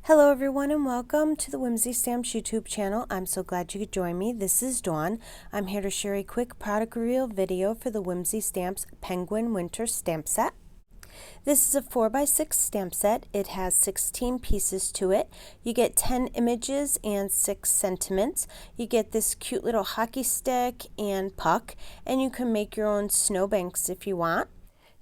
Hello everyone and welcome to the Whimsy Stamps YouTube channel. I'm so glad you could join me. This is Dawn. I'm here to share a quick product reveal video for the Whimsy Stamps Penguin Winter Stamp Set. This is a 4x6 stamp set. It has 16 pieces to it. You get 10 images and 6 sentiments. You get this cute little hockey stick and puck, and you can make your own snowbanks if you want.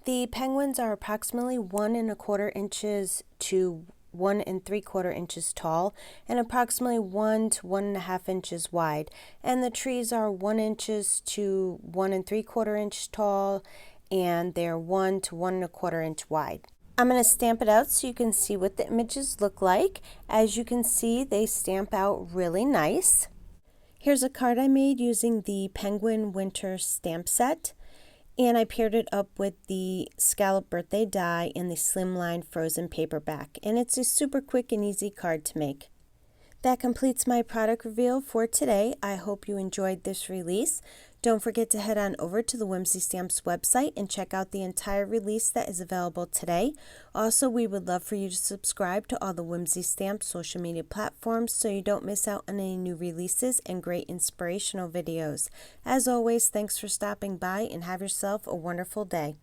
The penguins are approximately 1 1/4 inches to 1 3/4 inches tall and approximately 1 to 1 1/2 inches wide, and the trees are 1 inches to 1 3/4 inch tall, and they're 1 to 1 1/4 inch wide. I'm going to stamp it out so you can see what the images look like. As you can see, they stamp out really nice. Here's a card I made using the Penguin Winter Stamp Set, and I paired it up with the Scallop birthday die and the Slimline frozen paperback, and it's a super quick and easy card to make. That completes my product reveal for today. I hope you enjoyed this release. Don't forget to head on over to the Whimsy Stamps website and check out the entire release that is available today. Also, we would love for you to subscribe to all the Whimsy Stamps social media platforms so you don't miss out on any new releases and great inspirational videos. As always, thanks for stopping by and have yourself a wonderful day.